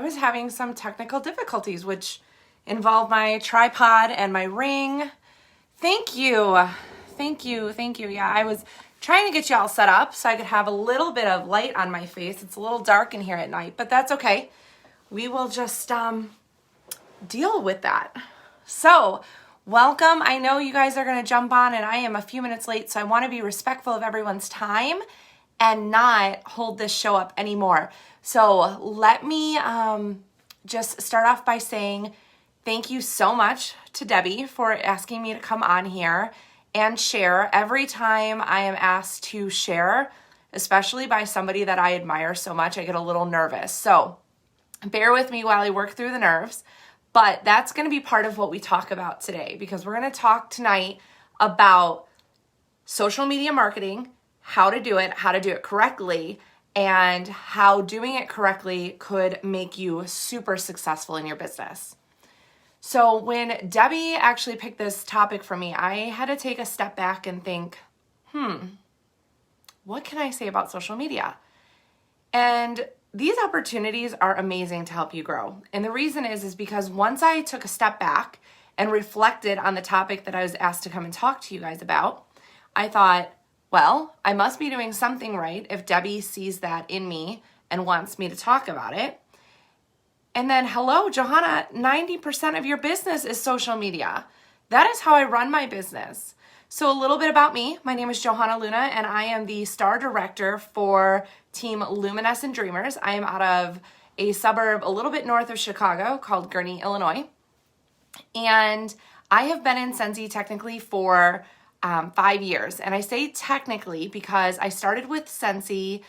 I was having some technical difficulties, which involved my tripod and my ring. Thank you. Yeah, I was trying to get you all set up so I could have a little bit of light on my face. It's a little dark in here at night, but that's okay. We will just deal with that. So, welcome. I know you guys are going to jump on and I am a few minutes late, so I want to be respectful of everyone's time and not hold this show up anymore. So let me just start off by saying thank you so much to Debbie for asking me to come on here and share. Every time I am asked to share, especially by somebody that I admire so much, I get a little nervous. So bear with me while I work through the nerves, but that's going to be part of what we talk about today, because we're going to talk tonight about social media marketing, how to do it correctly, and how doing it correctly could make you super successful in your business. So when Debbie actually picked this topic for me, I had to take a step back and think, what can I say about social media? And these opportunities are amazing to help you grow. And the reason is because once I took a step back and reflected on the topic that I was asked to come and talk to you guys about, I thought, well, I must be doing something right if Debbie sees that in me and wants me to talk about it. And then, hello, Johanna, 90% of your business is social media. That is how I run my business. So a little bit about me. My name is Johanna Luna, and I am the star director for Team Luminescent Dreamers. I am out of a suburb a little bit north of Chicago called Gurnee, Illinois. And I have been in Scentsy technically for 5 years. And I say technically because I started with Scentsy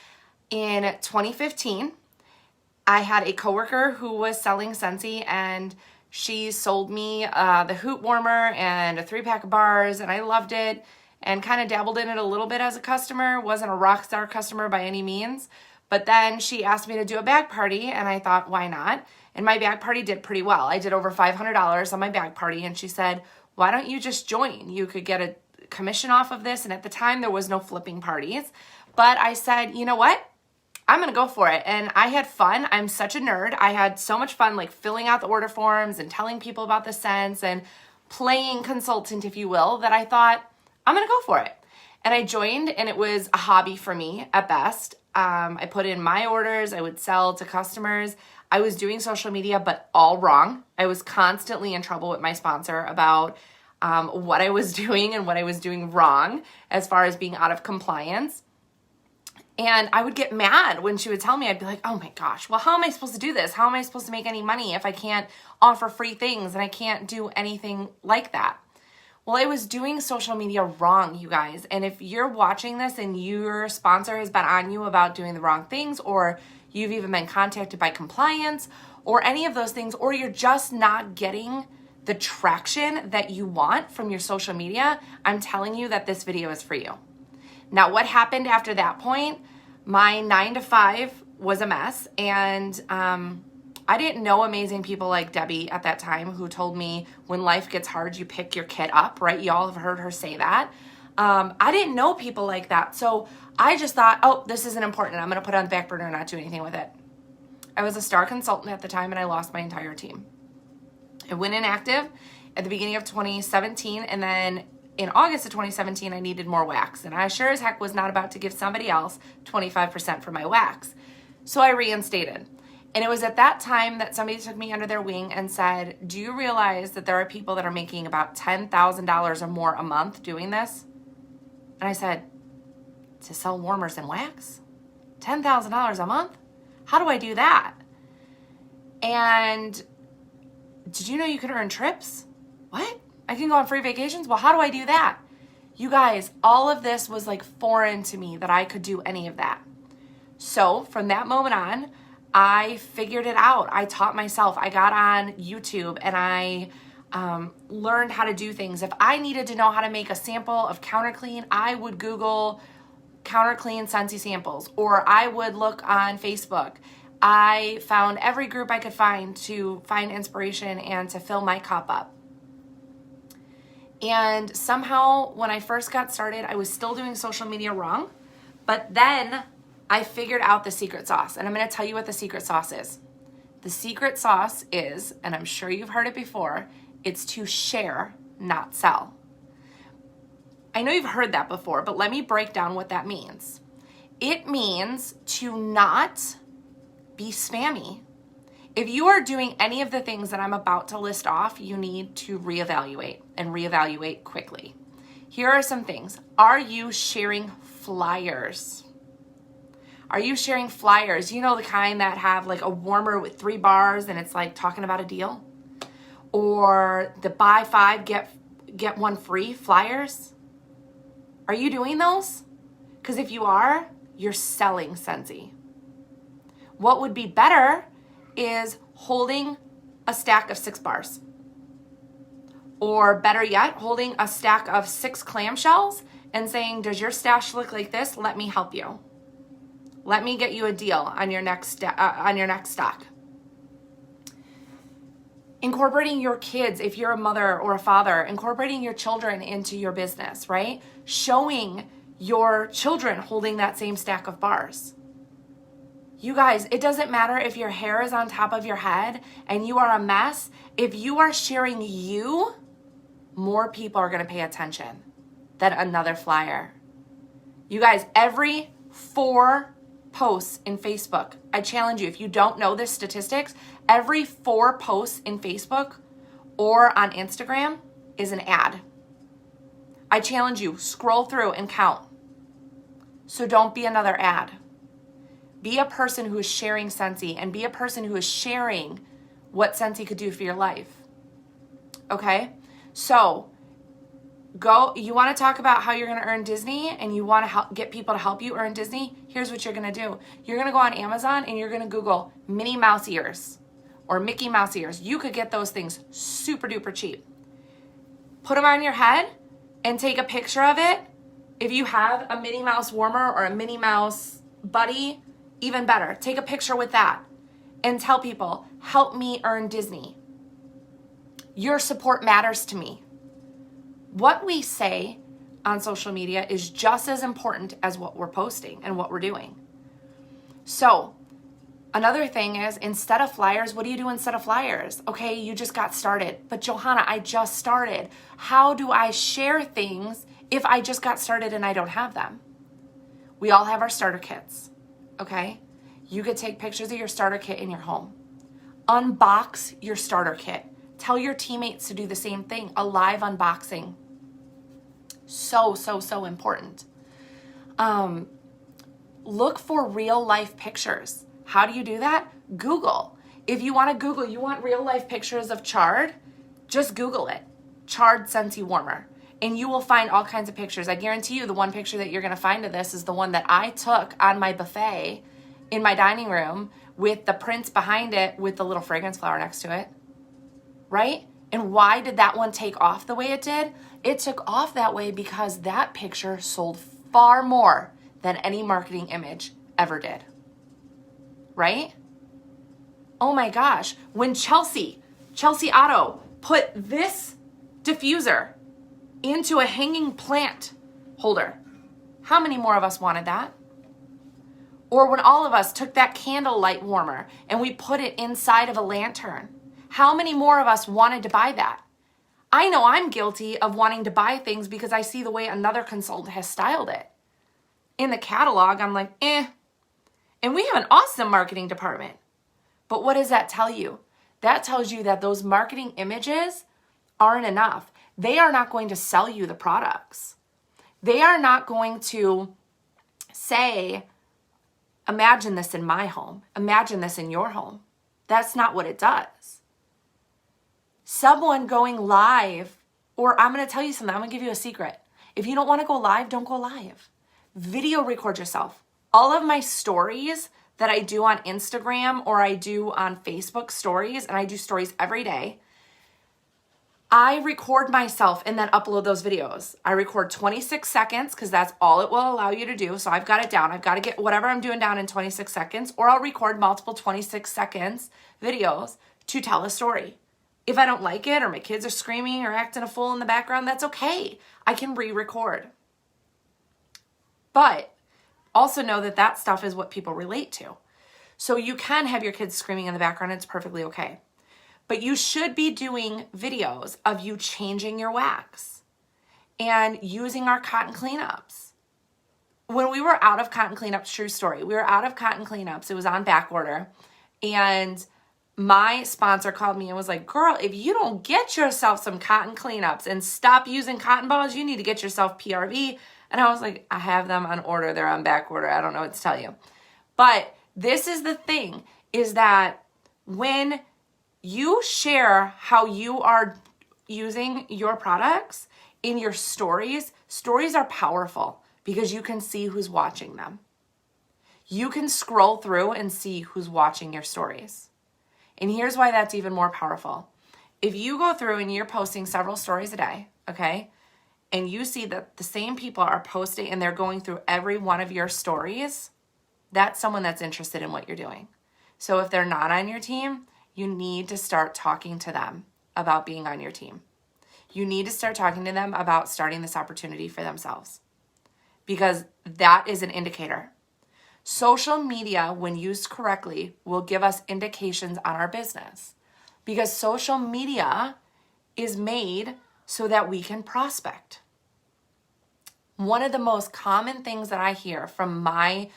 in 2015. I had a coworker who was selling Scentsy, and she sold me the hoot warmer and a 3-pack of bars, and I loved it and kind of dabbled in it a little bit as a customer. Wasn't a rock star customer by any means. But then she asked me to do a bag party, and I thought, why not? And my bag party did pretty well. I did over $500 on my bag party, and she said, why don't you just join? You could get a commission off of this. And at the time there was no flipping parties, but I said, you know what? I'm going to go for it. And I had fun. I'm such a nerd. I had so much fun, like filling out the order forms and telling people about the scents and playing consultant, if you will, that I thought I'm going to go for it. And I joined, and it was a hobby for me at best. I put in my orders. I would sell to customers. I was doing social media, but all wrong. I was constantly in trouble with my sponsor about what I was doing and what I was doing wrong as far as being out of compliance. And I would get mad when she would tell me. I'd be like, oh my gosh, well, how am I supposed to do this? How am I supposed to make any money if I can't offer free things and I can't do anything like that? Well, I was doing social media wrong, you guys. And if you're watching this and your sponsor has been on you about doing the wrong things, or you've even been contacted by compliance or any of those things, or you're just not getting the traction that you want from your social media, I'm telling you that this video is for you. Now, what happened after that point? My 9 to 5 was a mess, and I didn't know amazing people like Debbie at that time, who told me when life gets hard, you pick your kid up, right? Y'all have heard her say that. I didn't know people like that, so I just thought, oh, this isn't important. I'm going to put it on the back burner and not do anything with it. I was a star consultant at the time, and I lost my entire team. I went inactive at the beginning of 2017, and then in August of 2017, I needed more wax, and I sure as heck was not about to give somebody else 25% for my wax. So I reinstated. And it was at that time that somebody took me under their wing and said, do you realize that there are people that are making about $10,000 or more a month doing this? And I said, to sell warmers and wax? $10,000 a month? How do I do that? And did you know you can earn trips? What? I can go on free vacations? Well, how do I do that? You guys, all of this was like foreign to me, that I could do any of that. So from that moment on, I figured it out. I taught myself. I got on YouTube and I learned how to do things. If I needed to know how to make a sample of counter clean, I would Google counter clean Scentsy samples, or I would look on Facebook. I found every group I could find to find inspiration and to fill my cup up. And somehow when I first got started, I was still doing social media wrong, but then I figured out the secret sauce, and I'm going to tell you what the secret sauce is. The secret sauce is, and I'm sure you've heard it before, it's to share, not sell. I know you've heard that before, but let me break down what that means. It means to not be spammy. If you are doing any of the things that I'm about to list off, you need to reevaluate and reevaluate quickly. Here are some things. Are you sharing flyers? Are you sharing flyers? You know, the kind that have like a warmer with 3 bars and it's like talking about a deal? Or the buy 5, get 1 free flyers? Are you doing those? Because if you are, you're selling Scentsy. What would be better is holding a stack of 6 bars. Or better yet, holding a stack of 6 clamshells and saying, does your stash look like this? Let me help you. Let me get you a deal on your next stock. Incorporating your kids, if you're a mother or a father, incorporating your children into your business, right? Showing your children holding that same stack of bars. You guys, it doesn't matter if your hair is on top of your head and you are a mess. If you are sharing you, more people are going to pay attention than another flyer. You guys, every 4 posts in Facebook, I challenge you, if you don't know this statistics, every 4 posts in Facebook or on Instagram is an ad. I challenge you, scroll through and count. So don't be another ad. Be a person who is sharing Scentsy and be a person who is sharing what Scentsy could do for your life. Okay? So you want to talk about how you're going to earn Disney and you want to get people to help you earn Disney? Here's what you're going to do. You're going to go on Amazon and you're going to Google Minnie Mouse ears or Mickey Mouse ears. You could get those things super duper cheap. Put them on your head and take a picture of it. If you have a Minnie Mouse warmer or a Minnie Mouse buddy, even better. Take a picture with that and tell people, help me earn Disney. Your support matters to me. What we say on social media is just as important as what we're posting and what we're doing. So another thing is, instead of flyers, what do you do instead of flyers? Okay, you just got started. But Johanna, I just started. How do I share things if I just got started and I don't have them? We all have our starter kits, okay? You could take pictures of your starter kit in your home. Unbox your starter kit. Tell your teammates to do the same thing, a live unboxing. So important. Look for real life pictures. How do you do that? Google. If you want to Google, you want real life pictures of chard, just Google it. Chard Scentsy warmer. And you will find all kinds of pictures. I guarantee you the one picture that you're going to find of this is the one that I took on my buffet in my dining room with the prints behind it with the little fragrance flower next to it. Right? And why did that one take off the way it did? It took off that way because that picture sold far more than any marketing image ever did. Right? Oh my gosh. When Chelsea Otto put this diffuser into a hanging plant holder, how many more of us wanted that? Or when all of us took that candlelight warmer and we put it inside of a lantern, how many more of us wanted to buy that? I know I'm guilty of wanting to buy things because I see the way another consultant has styled it. In the catalog, I'm like, eh. And we have an awesome marketing department. But what does that tell you? That tells you that those marketing images aren't enough. They are not going to sell you the products. They are not going to say, imagine this in my home. Imagine this in your home. That's not what it does. Someone going live, or I'm going to tell you something. I'm going to give you a secret. If you don't want to go live, don't go live. Video record yourself. All of my stories that I do on Instagram or I do on Facebook stories, and I do stories every day, I record myself and then upload those videos. I record 26 seconds because that's all it will allow you to do. So I've got it down. I've got to get whatever I'm doing down in 26 seconds, or I'll record multiple 26 seconds videos to tell a story. If I don't like it or my kids are screaming or acting a fool in the background, that's okay. I can re-record. But also know that that stuff is what people relate to. So you can have your kids screaming in the background. It's perfectly okay. But you should be doing videos of you changing your wax and using our cotton cleanups. When we were out of cotton cleanups, true story, we were out of cotton cleanups. It was on back order. And my sponsor called me and was like, girl, if you don't get yourself some cotton cleanups and stop using cotton balls, you need to get yourself PRV. And I was like, I have them on order. They're on back order. I don't know what to tell you. But this is the thing, is that when you share how you are using your products in your stories, stories are powerful because you can see who's watching them. You can scroll through and see who's watching your stories. And here's why that's even more powerful. If you go through and you're posting several stories a day, okay, and you see that the same people are posting and they're going through every one of your stories, that's someone that's interested in what you're doing. So if they're not on your team, you need to start talking to them about being on your team. You need to start talking to them about starting this opportunity for themselves, because that is an indicator. Social media, when used correctly, will give us indications on our business, because social media is made so that we can prospect. One of the most common things that I hear from my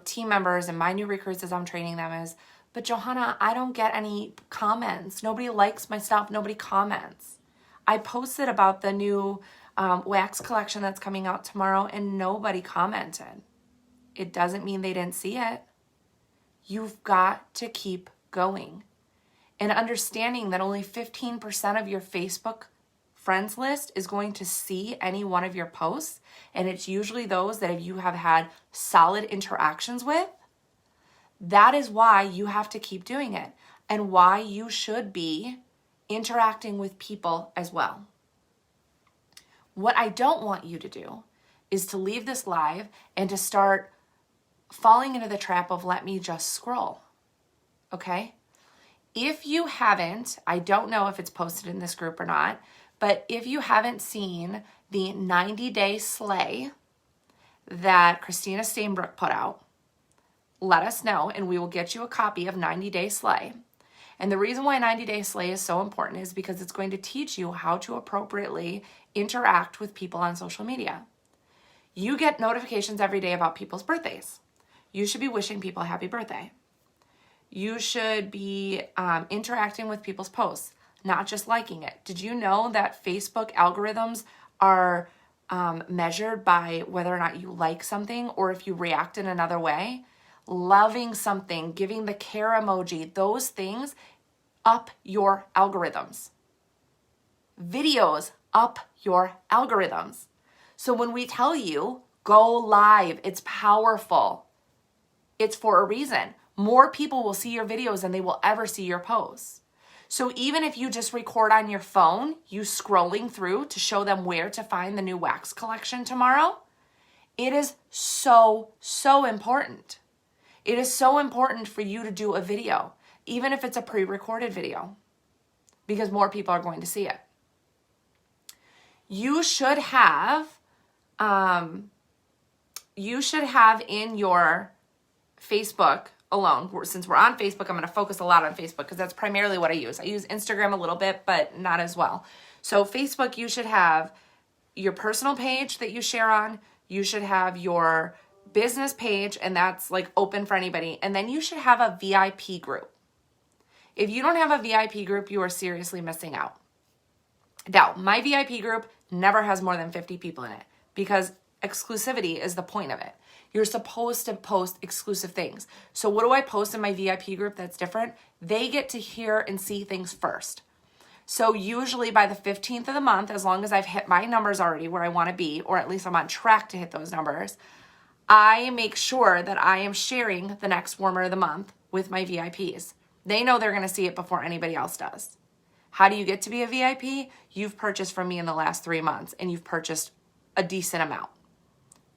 team members and my new recruits as I'm training them is, but Johanna, I don't get any comments. Nobody likes my stuff. Nobody comments. I posted about the new wax collection that's coming out tomorrow and nobody commented. It doesn't mean they didn't see it. You've got to keep going. And understanding that only 15% of your Facebook friends list is going to see any one of your posts. And it's usually those that you have had solid interactions with. That is why you have to keep doing it and why you should be interacting with people as well. What I don't want you to do is to leave this live and to start falling into the trap of let me just scroll, okay? If you haven't, I don't know if it's posted in this group or not, but if you haven't seen the 90-day slay that Christina Steinbrook put out, let us know and we will get you a copy of 90-day slay. And the reason why 90-day slay is so important is because it's going to teach you how to appropriately interact with people on social media. You get notifications every day about people's birthdays. You should be wishing people happy birthday. You should be interacting with people's posts, not just liking it. Did you know that Facebook algorithms are measured by whether or not you like something or if you react in another way? Loving something, giving the care emoji, those things up your algorithms. Videos up your algorithms. So when we tell you, go live, it's powerful. It's for a reason. More people will see your videos than they will ever see your posts. So even if you just record on your phone, you scrolling through to show them where to find the new wax collection tomorrow, it is so, so important. It is so important for you to do a video, even if it's a pre-recorded video, because more people are going to see it. You should have in your Facebook alone, since we're on Facebook, I'm going to focus a lot on Facebook because that's primarily what I use. I use Instagram a little bit, but not as well. So Facebook, you should have your personal page that you share on. You should have your business page, and that's like open for anybody. And then you should have a VIP group. If you don't have a VIP group, you are seriously missing out. Now, my VIP group never has more than 50 people in it because exclusivity is the point of it. You're supposed to post exclusive things. So what do I post in my VIP group that's different? They get to hear and see things first. So usually by the 15th of the month, as long as I've hit my numbers already where I want to be, or at least I'm on track to hit those numbers, I make sure that I am sharing the next warmer of the month with my VIPs. They know they're going to see it before anybody else does. How do you get to be a VIP? You've purchased from me in the last 3 months and you've purchased a decent amount.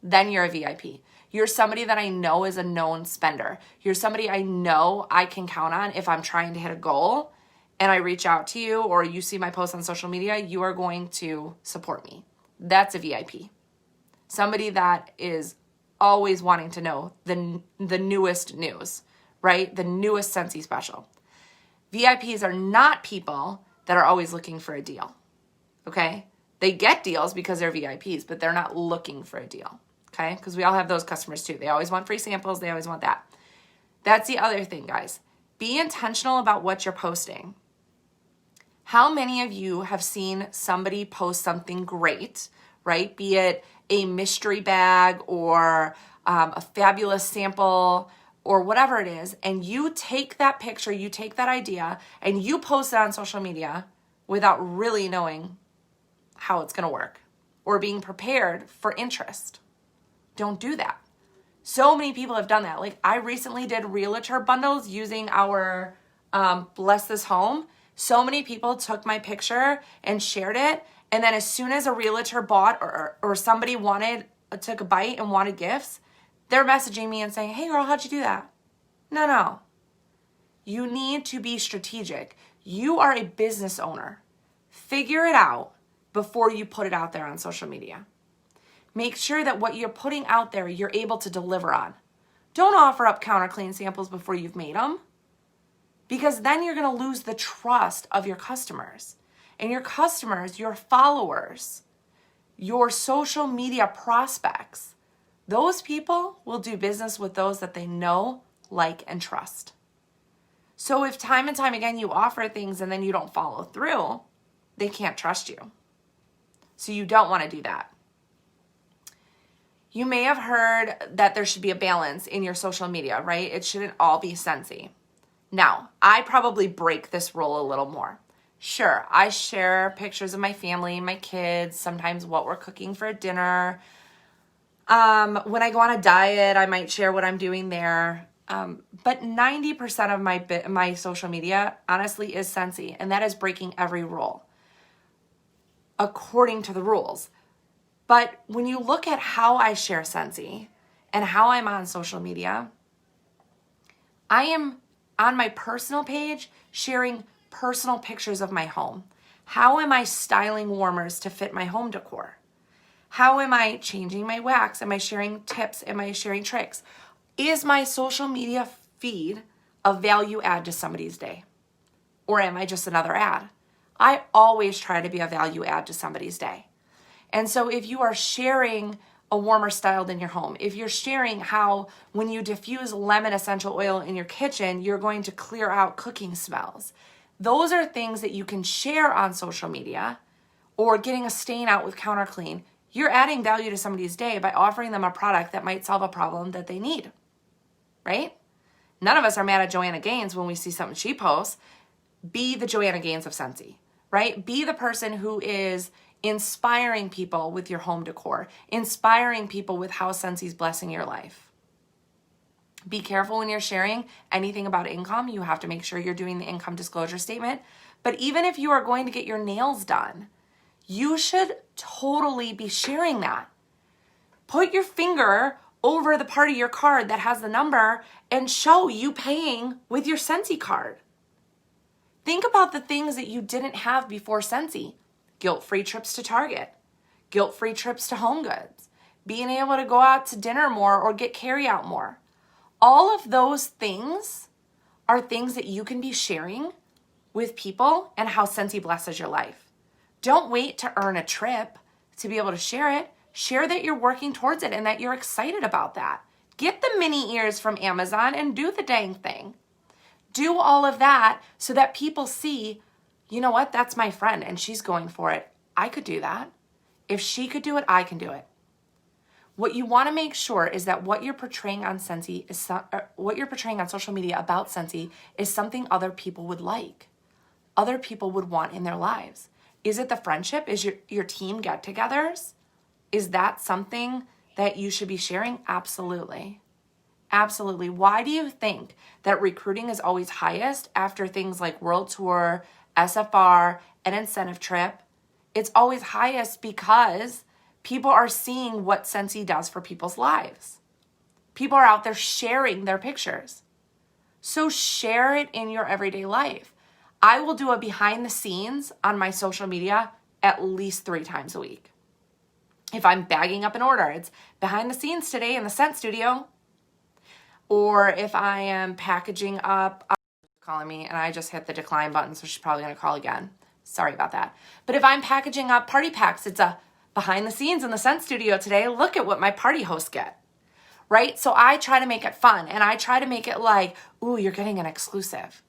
Then you're a VIP. You're somebody that I know is a known spender. You're somebody I know I can count on if I'm trying to hit a goal and I reach out to you or you see my posts on social media, you are going to support me. That's a VIP. Somebody that is always wanting to know the newest news, right? The newest Scentsy special. VIPs are not people that are always looking for a deal, okay? They get deals because they're VIPs, but they're not looking for a deal, okay? Because we all have those customers too. They always want free samples. They always want that. That's the other thing, guys. Be intentional about what you're posting. How many of you have seen somebody post something great, right? Be it a mystery bag or a fabulous sample or whatever it is, and you take that picture, you take that idea, and you post it on social media without really knowing how it's going to work or being prepared for interest. Don't do that. So many people have done that. Like, I recently did realtor bundles using our Bless This Home. So many people took my picture and shared it. And then as soon as a realtor bought or somebody took a bite and wanted gifts, they're messaging me and saying, hey girl, how'd you do that? No. You need to be strategic. You are a business owner. Figure it out before you put it out there on social media. Make sure that what you're putting out there, you're able to deliver on. Don't offer up counter clean samples before you've made them, because then you're going to lose the trust of your customers. And your customers, your followers, your social media prospects, those people will do business with those that they know, like, and trust. So if time and time again you offer things and then you don't follow through, they can't trust you. So you don't want to do that. You may have heard that there should be a balance in your social media, right? It shouldn't all be Scentsy. Now, I probably break this rule a little more. Sure, I share pictures of my family, my kids, sometimes what we're cooking for dinner. When I go on a diet, I might share what I'm doing there. But 90% of my social media, honestly, is Scentsy, and that is breaking every rule according to the rules. But when you look at how I share Scentsy and how I'm on social media, I am on my personal page sharing personal pictures of my home. How am I styling warmers to fit my home decor? How am I changing my wax? Am I sharing tips? Am I sharing tricks? Is my social media feed a value add to somebody's day? Or am I just another ad? I always try to be a value add to somebody's day. And so if you are sharing a warmer styled in your home, if you're sharing how when you diffuse lemon essential oil in your kitchen, you're going to clear out cooking smells, those are things that you can share on social media. Or getting a stain out with counter clean, you're adding value to somebody's day by offering them a product that might solve a problem that they need, right? None of us are mad at Joanna Gaines when we see something she posts. Be the Joanna Gaines of Scentsy, right? Be the person who is inspiring people with your home decor, inspiring people with how Scentsy's blessing your life. Be careful when you're sharing anything about income. You have to make sure you're doing the income disclosure statement. But even if you are going to get your nails done, you should totally be sharing that. Put your finger over the part of your card that has the number and show you paying with your Scentsy card. Think about the things that you didn't have before Scentsy. Guilt-free trips to Target, guilt-free trips to Home Goods, being able to go out to dinner more or get carry out more. All of those things are things that you can be sharing with people and how Scentsy blesses your life. Don't wait to earn a trip to be able to share it. Share that you're working towards it and that you're excited about that. Get the mini ears from Amazon and do the dang thing. Do all of that so that people see, you know what, that's my friend and she's going for it. I could do that. If she could do it, I can do it. What you want to make sure is that what you're portraying on Scentsy is what you're portraying on social media about Scentsy is something other people would like, other people would want in their lives. Is it the friendship? Is your team get-togethers? Is that something that you should be sharing? Absolutely. Absolutely. Why do you think that recruiting is always highest after things like World Tour, SFR, and incentive trip? It's always highest because people are seeing what Scentsy does for people's lives. People are out there sharing their pictures. So share it in your everyday life. I will do a behind the scenes on my social media at least 3 times a week. If I'm bagging up an order, it's behind the scenes today in the scent studio. or if I am packaging up, calling me and I just hit the decline button, so she's probably going to call again. Sorry about that. But if I'm packaging up party packs, it's a behind the scenes in the Scent Studio today. Look at what my party hosts get, right? So I try to make it fun, and I try to make it like, ooh, you're getting an exclusive.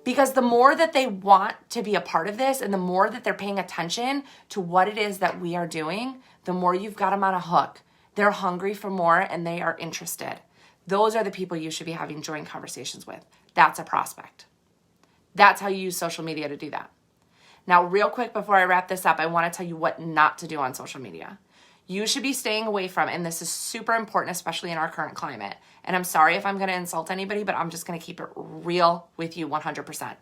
Because the more that they want to be a part of this and the more that they're paying attention to what it is that we are doing, the more you've got them on a hook. They're hungry for more and they are interested. Those are the people you should be having joint conversations with. That's a prospect. That's how you use social media to do that. Now, real quick before I wrap this up, I want to tell you what not to do on social media. You should be staying away from, and this is super important, especially in our current climate. And I'm sorry if I'm going to insult anybody, but I'm just going to keep it real with you 100%.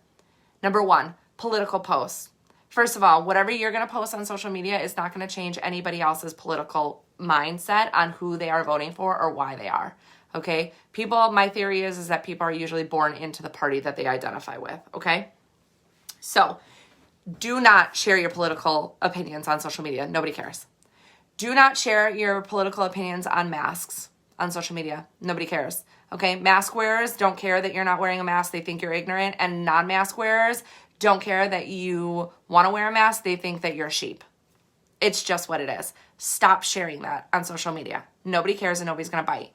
Number one, political posts. First of all, whatever you're going to post on social media is not going to change anybody else's political mindset on who they are voting for or why they are. Okay? People, my theory is that people are usually born into the party that they identify with. Okay? So, do not share your political opinions on social media. Nobody cares. Do not share your political opinions on masks on social media. Nobody cares. Okay? Mask wearers don't care that you're not wearing a mask. They think you're ignorant. And non-mask wearers don't care that you want to wear a mask. They think that you're a sheep. It's just what it is. Stop sharing that on social media. Nobody cares and nobody's going to bite.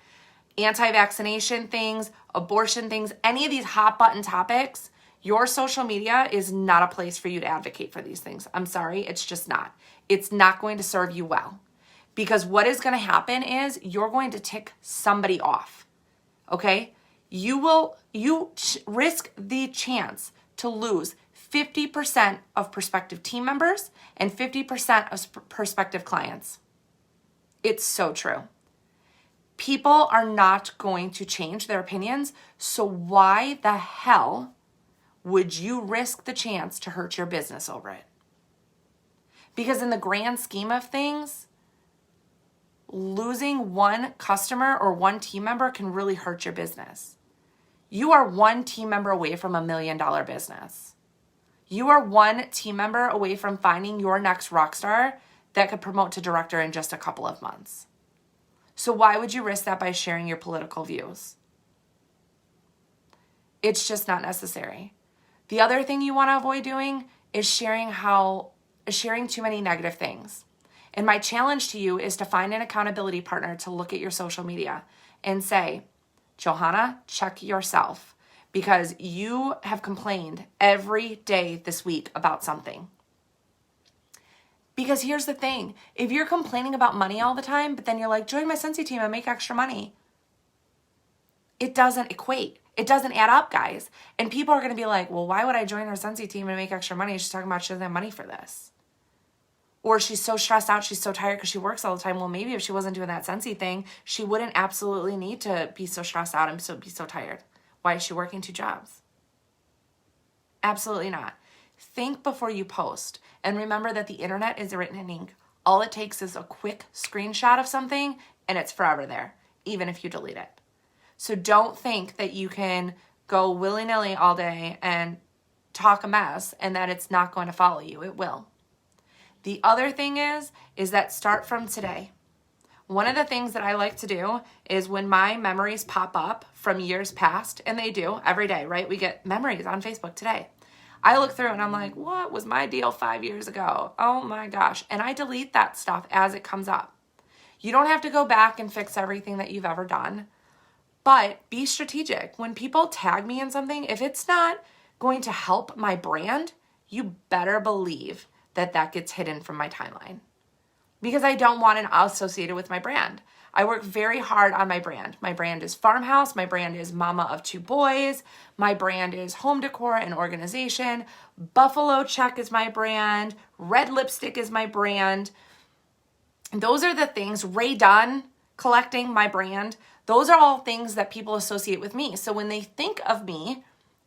Anti-vaccination things, abortion things, any of these hot button topics, your social media is not a place for you to advocate for these things. I'm sorry, it's just not. It's not going to serve you well. Because what is going to happen is you're going to tick somebody off. Okay? You risk the chance to lose 50% of prospective team members and 50% of prospective clients. It's so true. People are not going to change their opinions, so why the hell would you risk the chance to hurt your business over it? Because in the grand scheme of things, losing one customer or one team member can really hurt your business. You are one team member away from $1 million business. You are one team member away from finding your next rock star that could promote to director in just a couple of months. So why would you risk that by sharing your political views? It's just not necessary. The other thing you want to avoid doing is sharing too many negative things. And my challenge to you is to find an accountability partner to look at your social media and say, Johanna, check yourself, because you have complained every day this week about something. Because here's the thing, if you're complaining about money all the time, but then you're like, join my Scentsy team and make extra money, it doesn't equate. It doesn't add up, guys. And people are going to be like, well, why would I join her Scentsy team and make extra money? She's talking about she doesn't have money for this. Or she's so stressed out, she's so tired because she works all the time. Well, maybe if she wasn't doing that Scentsy thing, she wouldn't absolutely need to be so stressed out and be so tired. Why is she working 2 jobs? Absolutely not. Think before you post. And remember that the internet is written in ink. All it takes is a quick screenshot of something and it's forever there, even if you delete it. So don't think that you can go willy-nilly all day and talk a mess and that it's not going to follow you. It will. The other thing is that start from today. One of the things that I like to do is when my memories pop up from years past, and they do every day, right? We get memories on Facebook today. I look through and I'm like, what was my deal 5 years ago? Oh my gosh. And I delete that stuff as it comes up. You don't have to go back and fix everything that you've ever done, but be strategic. When people tag me in something, if it's not going to help my brand, you better believe that gets hidden from my timeline, because I don't want it associated with my brand. I work very hard on my brand. My brand is farmhouse. My brand is mama of 2 boys. My brand is home decor and organization. Buffalo check is my brand. Red lipstick is my brand. Those are the things. Ray Dunn collecting, my brand. Those are all things that people associate with me. So when they think of me,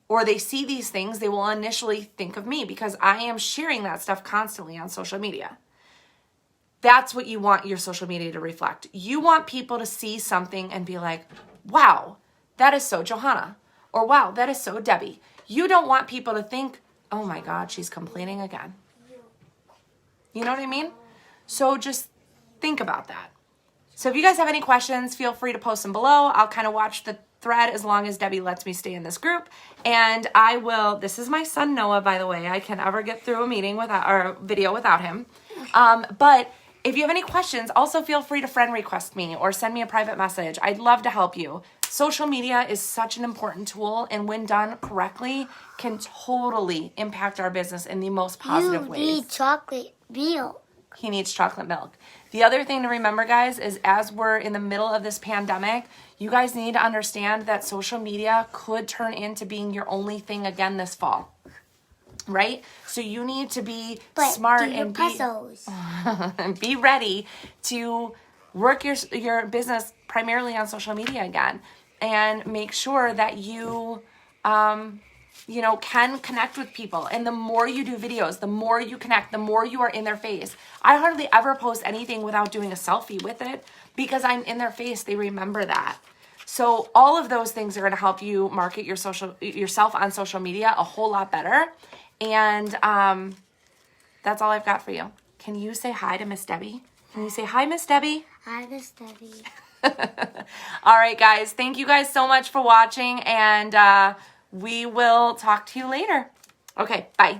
or they see these things, they will initially think of me because I am sharing that stuff constantly on social media. That's what you want your social media to reflect. You want people to see something and be like, wow, that is so Johanna. Or wow, that is so Debbie. You don't want people to think, oh my God, she's complaining again. You know what I mean? So just think about that. So if you guys have any questions, feel free to post them below. I'll kind of watch the thread as long as Debbie lets me stay in this group. And this is my son Noah, by the way. I can never get through a meeting without, or a video without him. But if you have any questions, also feel free to friend request me or send me a private message. I'd love to help you. Social media is such an important tool, and when done correctly, can totally impact our business in the most positive ways. You need chocolate milk. He needs chocolate milk. The other thing to remember, guys, is as we're in the middle of this pandemic, you guys need to understand that social media could turn into being your only thing again this fall. Right? So you need to be smart and be ready to work your business primarily on social media again, and make sure that you can connect with people. And the more you do videos, the more you connect, the more you are in their face. I hardly ever post anything without doing a selfie with it, because I'm in their face. They remember that. So all of those things are going to help you market yourself on social media a whole lot better. And that's all I've got for you. Can you say hi to Miss Debbie? Can you say hi, Miss Debbie? Hi, Miss Debbie. All right, guys. Thank you guys so much for watching, and we will talk to you later. Okay, bye.